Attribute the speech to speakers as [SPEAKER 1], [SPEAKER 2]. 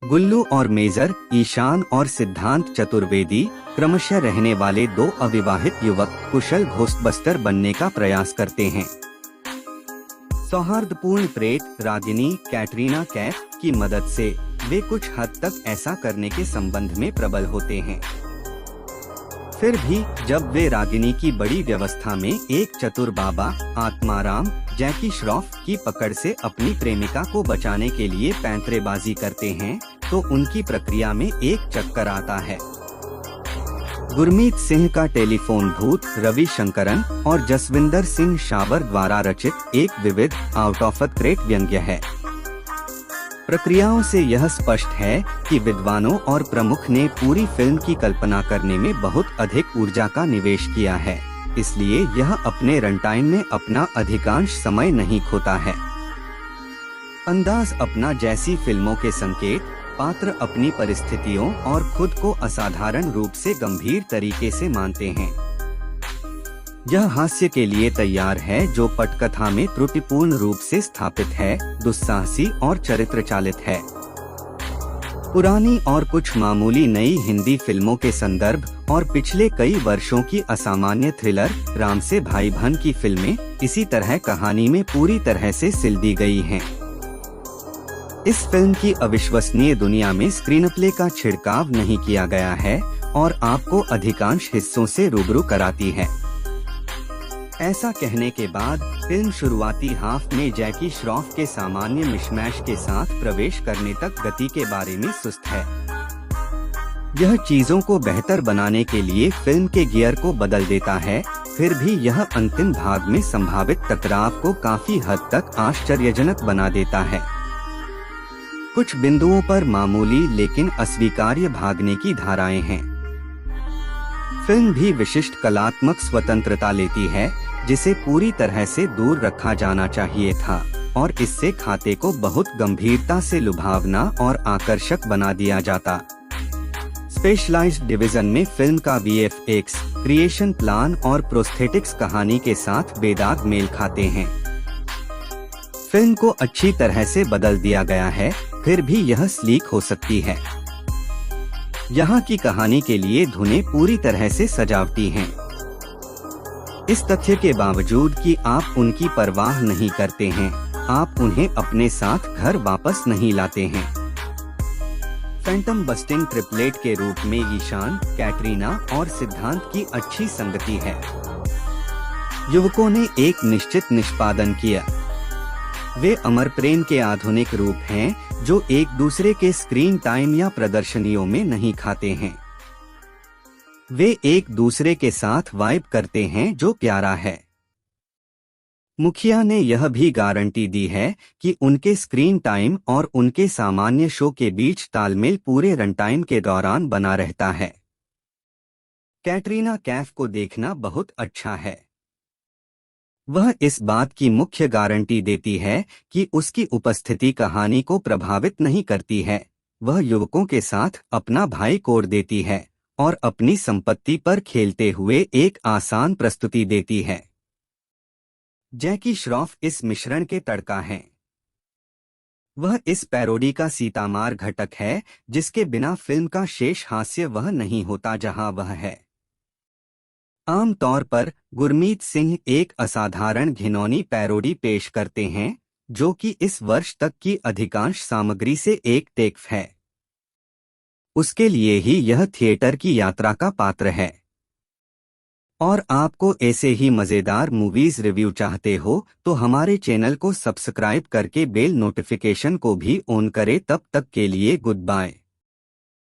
[SPEAKER 1] गुल्लू और मेजर, ईशान और सिद्धांत चतुर्वेदी क्रमशः रहने वाले दो अविवाहित युवक कुशल घोस्टबस्टर बनने का प्रयास करते हैं। सौहार्दपूर्ण प्रेत रागिनी कैटरीना कैफ की मदद से वे कुछ हद तक ऐसा करने के संबंध में प्रबल होते हैं। फिर भी जब वे रागिनी की बड़ी व्यवस्था में एक चतुर बाबा आत्माराम जैकी श्रॉफ की पकड़ से अपनी प्रेमिका को बचाने के लिए पैंतरेबाजी करते हैं तो उनकी प्रक्रिया में एक चक्कर आता है। गुरमीत सिंह का टेलीफोन भूत रवि शंकरन और जसविंदर सिंह शावर द्वारा रचित एक विविध आउट ऑफ अ क्रेट व्यंग्य है। प्रक्रियाओं से यह स्पष्ट है कि विद्वानों और प्रमुख ने पूरी फिल्म की कल्पना करने में बहुत अधिक ऊर्जा का निवेश किया है, इसलिए यह अपने रनटाइम में अपना अधिकांश समय नहीं खोता है। अंदाज अपना जैसी फिल्मों के संकेत, पात्र अपनी परिस्थितियों और खुद को असाधारण रूप से गंभीर तरीके से मानते हैं। यह हास्य के लिए तैयार है जो पटकथा में त्रुटिपूर्ण रूप से स्थापित है, दुस्साहसी और चरित्र चालित है। पुरानी और कुछ मामूली नई हिंदी फिल्मों के संदर्भ और पिछले कई वर्षों की असामान्य थ्रिलर राम से भाई बहन की फिल्में इसी तरह कहानी में पूरी तरह से सिल दी गई हैं। इस फिल्म की अविश्वसनीय दुनिया में स्क्रीनप्ले का छिड़काव नहीं किया गया है और आपको अधिकांश हिस्सों से रूबरू कराती है। ऐसा कहने के बाद फिल्म शुरुआती हाफ में जैकी श्रॉफ के सामान्य मिशमैश के साथ प्रवेश करने तक गति के बारे में सुस्त है। यह चीजों को बेहतर बनाने के लिए फिल्म के गियर को बदल देता है, फिर भी यह अंतिम भाग में संभावित टकराव को काफी हद तक आश्चर्यजनक बना देता है। कुछ बिंदुओं पर मामूली लेकिन अस्वीकार्य भागने की धाराएं हैं। फिल्म भी विशिष्ट कलात्मक स्वतंत्रता लेती है जिसे पूरी तरह से दूर रखा जाना चाहिए था और इससे खाते को बहुत गंभीरता से लुभावना और आकर्षक बना दिया जाता। स्पेशलाइज्ड डिवीजन में फिल्म का VFX, क्रिएशन प्लान और प्रोस्थेटिक्स कहानी के साथ बेदाग मेल खाते हैं। फिल्म को अच्छी तरह से बदल दिया गया है, फिर भी यह स्लीक हो सकती है। यहाँ की कहानी के लिए धुनें पूरी तरह से सजावटी हैं। इस तथ्य के बावजूद कि आप उनकी परवाह नहीं करते हैं, आप उन्हें अपने साथ घर वापस नहीं लाते हैं। फैंटम बस्टिंग ट्रिपलेट के रूप में ईशान, कैटरीना और सिद्धांत की अच्छी संगति है। युवकों ने एक निश्चित निष्पादन किया। वे अमर प्रेम के आधुनिक रूप हैं जो एक दूसरे के स्क्रीन टाइम या प्रदर्शनियों में नहीं खाते हैं। वे एक दूसरे के साथ वाइब करते हैं जो प्यारा है। मुखिया ने यह भी गारंटी दी है कि उनके स्क्रीन टाइम और उनके सामान्य शो के बीच तालमेल पूरे रनटाइम के दौरान बना रहता है। कैटरीना कैफ को देखना बहुत अच्छा है। वह इस बात की मुख्य गारंटी देती है कि उसकी उपस्थिति कहानी को प्रभावित नहीं करती है। वह युवकों के साथ अपना भाई कोड देती है और अपनी संपत्ति पर खेलते हुए एक आसान प्रस्तुति देती है। जैकी श्रॉफ इस मिश्रण के तड़का हैं। वह इस पैरोडी का सीतामार घटक है जिसके बिना फिल्म का शेष हास्य वह नहीं होता जहां वह है। आम तौर पर गुरमीत सिंह एक असाधारण घिनौनी पैरोडी पेश करते हैं जो कि इस वर्ष तक की अधिकांश सामग्री से एक टेक है। उसके लिए ही यह थिएटर की यात्रा का पात्र है। और आपको ऐसे ही मजेदार मूवीज रिव्यू चाहते हो तो हमारे चैनल को सब्सक्राइब करके बेल नोटिफिकेशन को भी ऑन करें। तब तक के लिए गुड बाय।